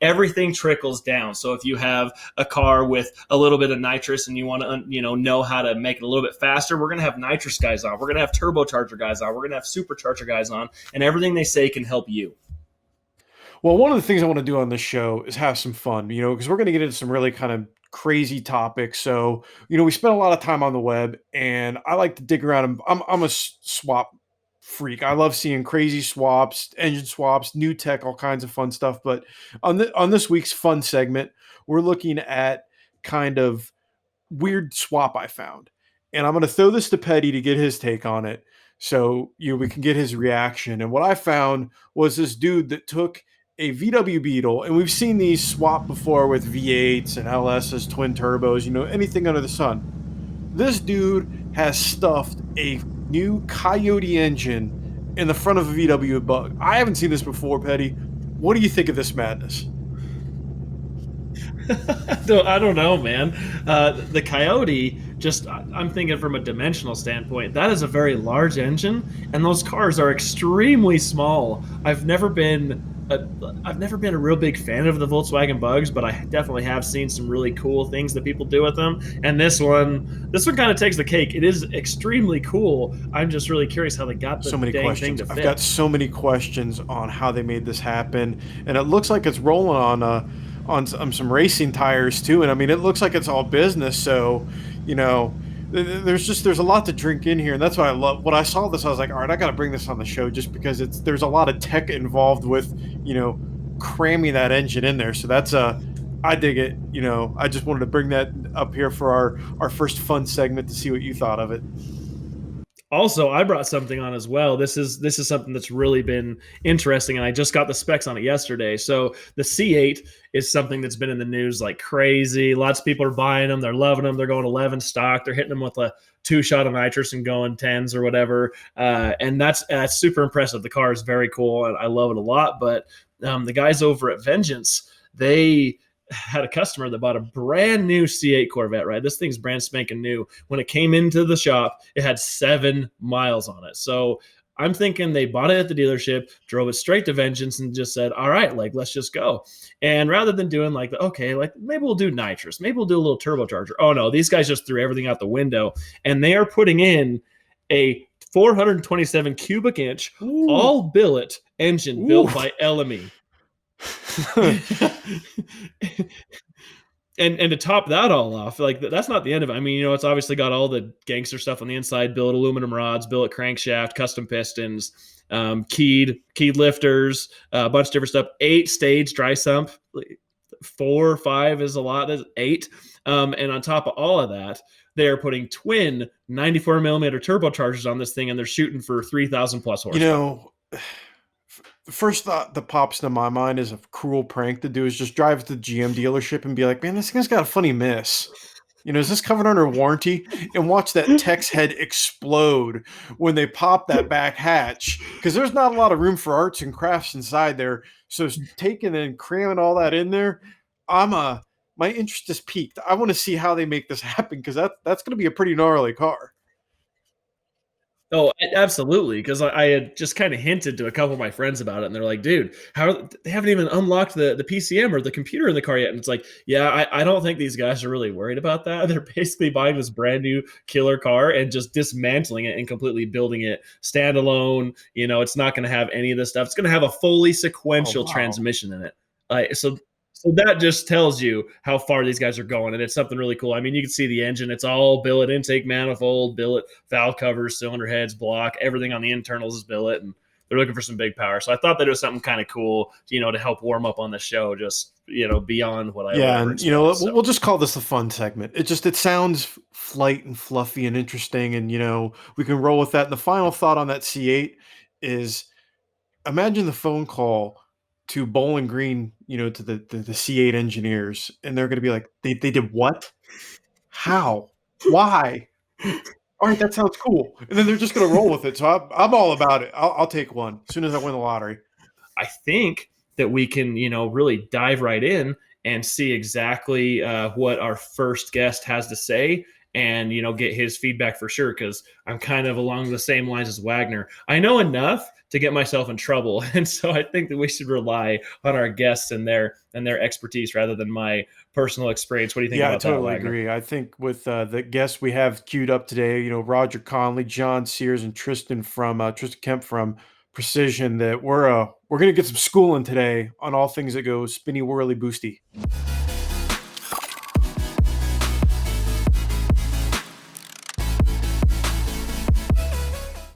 everything trickles down. So if you have a car with a little bit of nitrous and you want to, know how to make it a little bit faster, we're going to have nitrous guys on. We're going to have turbocharger guys on. We're going to have supercharger guys on, and everything they say can help you. Well, one of the things I want to do on this show is have some fun, because we're going to get into some really kind of crazy topics. So, we spend a lot of time on the web, and I like to dig around. I'm a swap freak. I love seeing crazy swaps, engine swaps, new tech, all kinds of fun stuff. But on this week's fun segment, we're looking at kind of weird swap I found, and I'm going to throw this to Petty to get his take on it. So we can get his reaction. And what I found was this dude that took a VW Beetle, and we've seen these swap before with V8s and LSs, twin turbos, anything under the sun. This dude has stuffed a new Coyote engine in the front of a VW Bug. I haven't seen this before, Petty. What do you think of this madness? I don't know, man. The Coyote, I'm thinking from a dimensional standpoint, that is a very large engine, and those cars are extremely small. I've never been a real big fan of the Volkswagen Bugs, but I definitely have seen some really cool things that people do with them. And this one kind of takes the cake. It is extremely cool. I'm just really curious how they got the so many dang questions. thing to fit. I've got so many questions on how they made this happen, and it looks like it's rolling on some racing tires too. And I mean, it looks like it's all business. So, there's a lot to drink in here, and that's why I love. When I saw this, I was like, all right, I got to bring this on the show just because there's a lot of tech involved with cramming that engine in there. So that's I dig it. I just wanted to bring that up here for our first fun segment to see what you thought of it. Also, I brought something on as well. This is something that's really been interesting, and I just got the specs on it yesterday. So the C8 is something that's been in the news like crazy. Lots of people are buying them. They're loving them. They're going 11 stock. They're hitting them with a 2-shot of nitrous and going 10s or whatever. And that's super impressive. The car is very cool, and I love it a lot. But the guys over at Vengeance, they had a customer that bought a brand new C8 Corvette, right? This thing's brand spanking new. When it came into the shop, it had 7 miles on it. So I'm thinking they bought it at the dealership, drove it straight to Vengeance, and just said, all right, let's just go. And rather than doing maybe we'll do nitrous, maybe we'll do a little turbocharger. Oh no, these guys just threw everything out the window, and they are putting in a 427 cubic inch, Ooh. all billet engine. Ooh. Built by LME. and to top that all off, that's not the end of it. I mean, it's obviously got all the gangster stuff on the inside: billet aluminum rods, billet crankshaft, custom pistons, keyed lifters, a bunch of different stuff. 8-stage dry sump. 4 or 5 is a lot. There's 8. And on top of all of that, they are putting twin 94 millimeter turbochargers on this thing, and they're shooting for 3,000 plus horsepower. The first thought that pops into my mind is a cruel prank to do is just drive to the GM dealership and be like, man, this thing's got a funny miss. Is this covered under warranty? And watch that tech's head explode when they pop that back hatch, because there's not a lot of room for arts and crafts inside there. So taking and cramming all that in there, my interest is piqued. I want to see how they make this happen, because that's going to be a pretty gnarly car. Oh, absolutely. Because I had just kind of hinted to a couple of my friends about it, and they're like, dude, they haven't even unlocked the PCM or the computer in the car yet. And it's like, yeah, I don't think these guys are really worried about that. They're basically buying this brand new killer car and just dismantling it and completely building it standalone. It's not going to have any of this stuff. It's going to have a fully sequential transmission in it. So that just tells you how far these guys are going, and it's something really cool. I mean, you can see the engine. It's all billet intake manifold, billet valve covers, cylinder heads, block. Everything on the internals is billet, and they're looking for some big power. So I thought that it was something kind of cool, to help warm up on the show, just, beyond what I and expect, we'll just call this a fun segment. It sounds flight and fluffy and interesting, and, we can roll with that. And the final thought on that C8 is, imagine the phone call to Bowling Green, to the C8 engineers, and they're going to be like, they did what? How? Why? All right, that sounds cool. And then they're just going to roll with it. So I'm all about it. I'll take one as soon as I win the lottery. I think that we can, really dive right in and see exactly what our first guest has to say. and get his feedback for sure, because I'm kind of along the same lines as Wagner. I know enough to get myself in trouble, and so I think that we should rely on our guests and their expertise rather than my personal experience. What do you think Yeah, I about that, totally Wagner? agree. I think with the guests we have queued up today, Roger Conley, John Sears, and Tristan Kemp from Precision, that we're gonna get some schooling today on all things that go spinny whirly boosty.